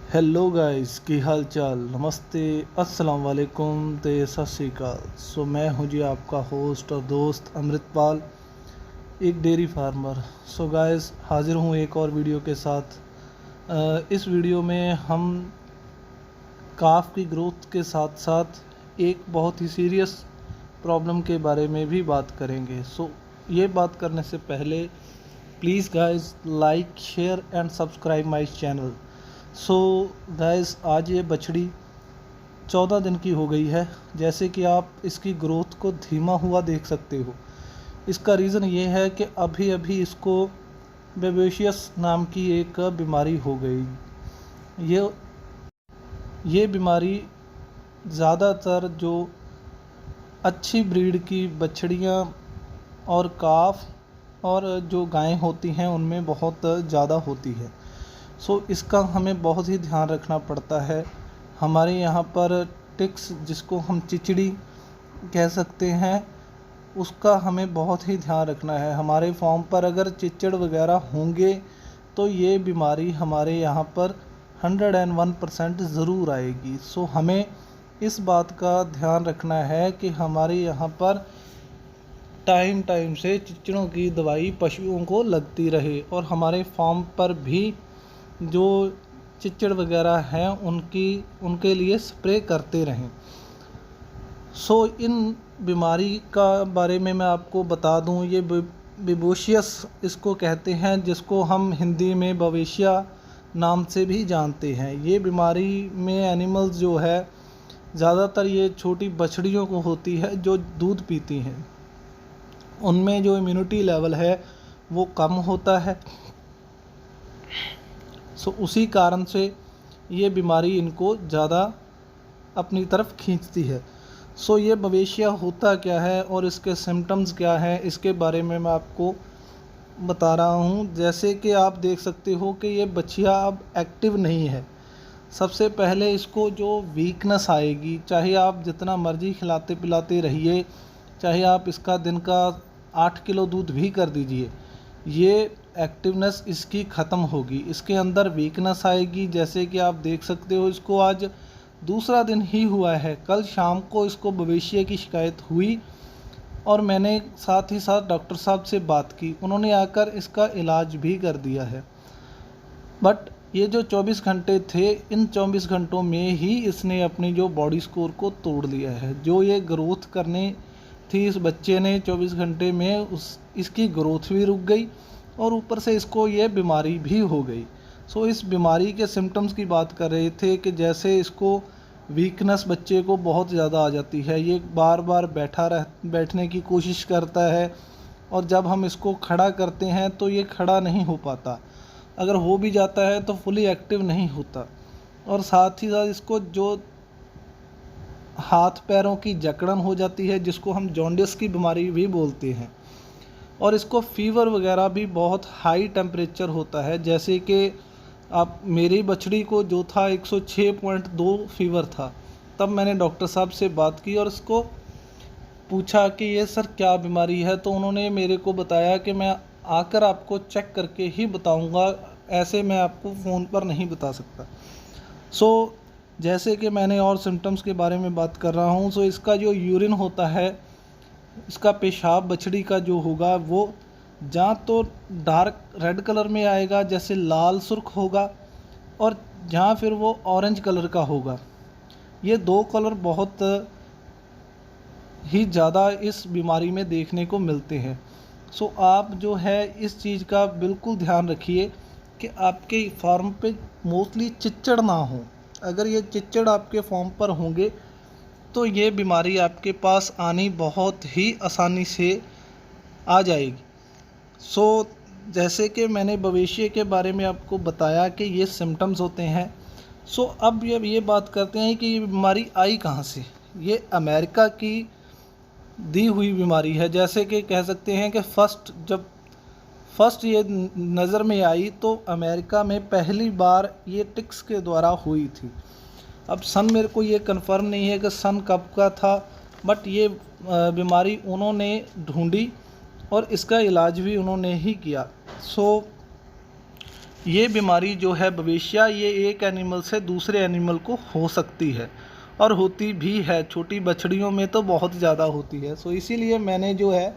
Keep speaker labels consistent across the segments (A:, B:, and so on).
A: Hello guys की हाल चाल, नमस्ते, अस्सलाम वालेकुम ते सत श्री अकाल। मैं हूं जी आपका होस्ट और दोस्त अमृतपाल, एक डेयरी फार्मर। गाइस हाज़िर हूं एक और वीडियो के साथ। इस वीडियो में हम काफ की ग्रोथ के साथ साथ एक बहुत ही सीरियस प्रॉब्लम के बारे में भी बात करेंगे। ये बात करने से पहले please guys like share and subscribe my channel. Guys आज ये बछड़ी 14 दिन की हो गई है। जैसे कि आप इसकी ग्रोथ को धीमा हुआ देख सकते हो। इसका रीज़न ये है कि अभी अभी इसको बेबेशियस नाम की एक बीमारी हो गई। ये बीमारी ज़्यादातर जो अच्छी ब्रीड की बछड़ियाँ और काफ और जो गायें होती हैं उनमें बहुत ज़्यादा होती है। इसका हमें बहुत ही ध्यान रखना पड़ता है। हमारे यहाँ पर टिक्स, जिसको हम चिचड़ी कह सकते हैं, उसका हमें बहुत ही ध्यान रखना है। हमारे फार्म पर अगर चिचड़ वगैरह होंगे तो ये बीमारी हमारे यहाँ पर 101% ज़रूर आएगी। हमें इस बात का ध्यान रखना है कि हमारे यहाँ पर टाइम टाइम से चिचड़ों की दवाई पशुओं को लगती रहे और हमारे फार्म पर भी जो चिचड़ वगैरह हैं उनके लिए स्प्रे करते रहें। इन बीमारी का बारे में मैं आपको बता दूं, ये बेबोशियस इसको कहते हैं, जिसको हम हिंदी में बवेशिया नाम से भी जानते हैं। ये बीमारी में एनिमल्स जो है ज़्यादातर ये छोटी बछड़ियों को होती है जो दूध पीती हैं। उनमें जो इम्यूनिटी लेवल है वो कम होता है। उसी कारण से ये बीमारी इनको ज़्यादा अपनी तरफ खींचती है। ये बवेशिया होता क्या है और इसके सिम्टम्स क्या हैं, इसके बारे में मैं आपको बता रहा हूँ। जैसे कि आप देख सकते हो कि ये बछिया अब एक्टिव नहीं है। सबसे पहले इसको जो वीकनेस आएगी, चाहे आप जितना मर्जी खिलाते पिलाते रहिए, चाहे आप इसका दिन का 8 किलो दूध भी कर दीजिए, ये एक्टिवनेस इसकी ख़त्म होगी। इसके अंदर वीकनेस आएगी। जैसे कि आप देख सकते हो, इसको आज दूसरा दिन ही हुआ है। कल शाम को इसको बवेशिया की शिकायत हुई और मैंने साथ ही साथ डॉक्टर साहब से बात की। उन्होंने आकर इसका इलाज भी कर दिया है। बट ये जो 24 घंटे थे, इन 24 घंटों में ही इसने अपनी जो बॉडी स्कोर को तोड़ लिया है। जो ये ग्रोथ करने थी इस बच्चे ने 24 घंटे में इसकी ग्रोथ भी रुक गई और ऊपर से इसको ये बीमारी भी हो गई। इस बीमारी के सिम्टम्स की बात कर रहे थे कि जैसे इसको वीकनेस बच्चे को बहुत ज़्यादा आ जाती है। ये बार बार बैठने की कोशिश करता है और जब हम इसको खड़ा करते हैं तो ये खड़ा नहीं हो पाता। अगर हो भी जाता है तो फुली एक्टिव नहीं होता। और साथ ही साथ इसको जो हाथ पैरों की जकड़न हो जाती है, जिसको हम जॉन्डिस की बीमारी भी बोलते हैं। और इसको फीवर वगैरह भी बहुत हाई टेम्परेचर होता है। जैसे कि आप मेरी बछड़ी को जो था 106.2 फीवर था। तब मैंने डॉक्टर साहब से बात की और इसको पूछा कि ये सर क्या बीमारी है, तो उन्होंने मेरे को बताया कि मैं आकर आपको चेक करके ही बताऊंगा, ऐसे मैं आपको फ़ोन पर नहीं बता सकता। जैसे कि मैंने और सिम्टम्स के बारे में बात कर रहा हूँ। इसका जो यूरिन होता है, इसका पेशाब बछड़ी का जो होगा वो जहाँ तो डार्क रेड कलर में आएगा, जैसे लाल सुर्ख होगा, और जहाँ फिर वो ऑरेंज कलर का होगा। ये दो कलर बहुत ही ज़्यादा इस बीमारी में देखने को मिलते हैं। आप जो है इस चीज़ का बिल्कुल ध्यान रखिए कि आपके फार्म पे मोस्टली चिच्चड़ ना हो। अगर ये चिच्चड़ आपके फार्म पर होंगे तो ये बीमारी आपके पास आनी बहुत ही आसानी से आ जाएगी। जैसे कि मैंने बवेशिया के बारे में आपको बताया कि ये सिम्टम्स होते हैं। अब ये बात करते हैं कि ये बीमारी आई कहाँ से। ये अमेरिका की दी हुई बीमारी है। जैसे कि कह सकते हैं कि जब फर्स्ट ये नज़र में आई तो अमेरिका में पहली बार ये टिक्स के द्वारा हुई थी। अब सन मेरे को ये कंफर्म नहीं है कि सन कब का था, बट ये बीमारी उन्होंने ढूंढी और इसका इलाज भी उन्होंने ही किया। ये बीमारी जो है बवेशिया, ये एक एनिमल से दूसरे एनिमल को हो सकती है और होती भी है। छोटी बछड़ियों में तो बहुत ज़्यादा होती है। सो इसीलिए मैंने जो है,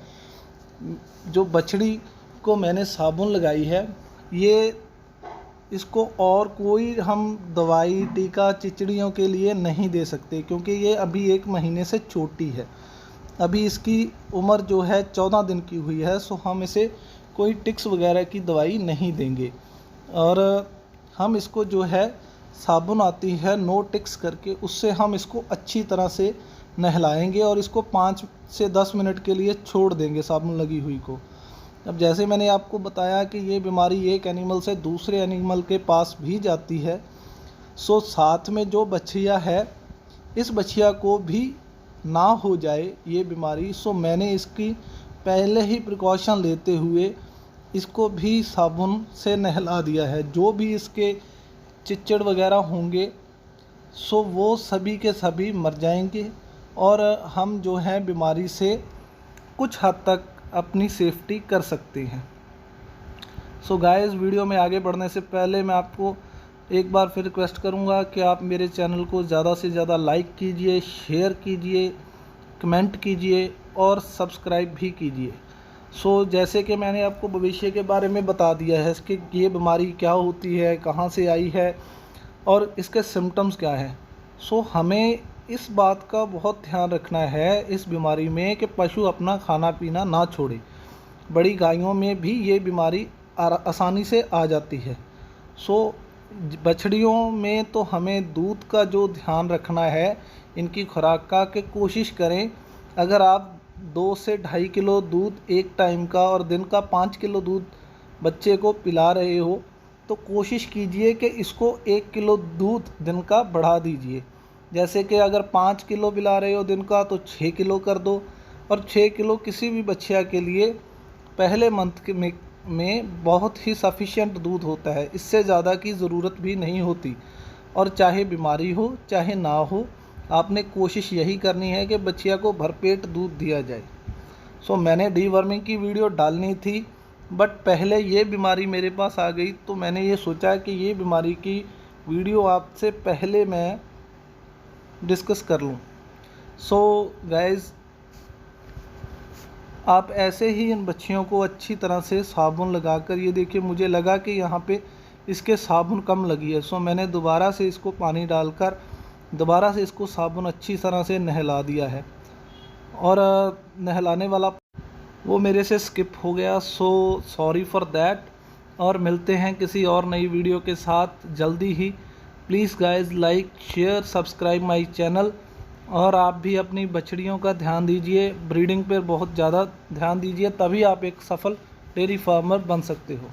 A: जो बछड़ी को मैंने साबुन लगाई है, ये इसको और कोई हम दवाई टीका चिचड़ियों के लिए नहीं दे सकते, क्योंकि ये अभी 1 महीने से छोटी है। अभी इसकी उम्र जो है 14 दिन की हुई है। सो हम इसे कोई टिक्स वगैरह की दवाई नहीं देंगे और हम इसको जो है साबुन आती है नो टिक्स करके, उससे हम इसको अच्छी तरह से नहलाएंगे और इसको 5 से 10 मिनट के लिए छोड़ देंगे साबुन लगी हुई को। अब जैसे मैंने आपको बताया कि ये बीमारी एक एनिमल से दूसरे एनिमल के पास भी जाती है, सो साथ में जो बछिया है, इस बछिया को भी ना हो जाए ये बीमारी, सो मैंने इसकी पहले ही प्रिकॉशन लेते हुए इसको भी साबुन से नहला दिया है। जो भी इसके चिच्चड़ वगैरह होंगे सो वो सभी के सभी मर जाएंगे और हम जो है बीमारी से कुछ हद तक अपनी सेफ्टी कर सकते हैं। सो गाइस, वीडियो में आगे बढ़ने से पहले मैं आपको एक बार फिर रिक्वेस्ट करूंगा कि आप मेरे चैनल को ज़्यादा से ज़्यादा लाइक कीजिए, शेयर कीजिए, कमेंट कीजिए और सब्सक्राइब भी कीजिए। सो जैसे कि मैंने आपको भविष्य के बारे में बता दिया है कि ये बीमारी क्या होती है, कहाँ से आई है और इसके सिम्टम्स क्या हैं। सो हमें इस बात का बहुत ध्यान रखना है इस बीमारी में कि पशु अपना खाना पीना ना छोड़े। बड़ी गायों में भी ये बीमारी आसानी से आ जाती है। सो बछड़ियों में तो हमें दूध का जो ध्यान रखना है, इनकी खुराक का, कि कोशिश करें अगर आप 2 से 2.5 किलो दूध एक टाइम का और दिन का 5 किलो दूध बच्चे को पिला रहे हो, तो कोशिश कीजिए कि इसको 1 किलो दूध दिन का बढ़ा दीजिए। जैसे कि अगर 5 किलो पिला रहे हो दिन का, तो 6 किलो कर दो। और 6 किलो किसी भी बच्चिया के लिए पहले मंथ में बहुत ही सफिशिएंट दूध होता है। इससे ज़्यादा की ज़रूरत भी नहीं होती। और चाहे बीमारी हो चाहे ना हो, आपने कोशिश यही करनी है कि बच्चिया को भरपेट दूध दिया जाए। सो मैंने डीवर्मिंग की वीडियो डालनी थी, बट पहले ये बीमारी मेरे पास आ गई, तो मैंने ये सोचा कि ये बीमारी की वीडियो आपसे पहले मैं डिस्कस कर लूँ। सो गाइज़, आप ऐसे ही इन बच्चियों को अच्छी तरह से साबुन लगाकर, ये देखिए मुझे लगा कि यहाँ पे इसके साबुन कम लगी है, सो मैंने दोबारा से इसको पानी डालकर दोबारा से इसको साबुन अच्छी तरह से नहला दिया है। और नहलाने वाला वो मेरे से स्किप हो गया, सो सॉरी फॉर दैट। और मिलते हैं किसी और नई वीडियो के साथ जल्दी ही। Please guys, like share subscribe my channel. और आप भी अपनी बछड़ियों का ध्यान दीजिए, ब्रीडिंग पर बहुत ज़्यादा ध्यान दीजिए, तभी आप एक सफल डेयरी फार्मर बन सकते हो।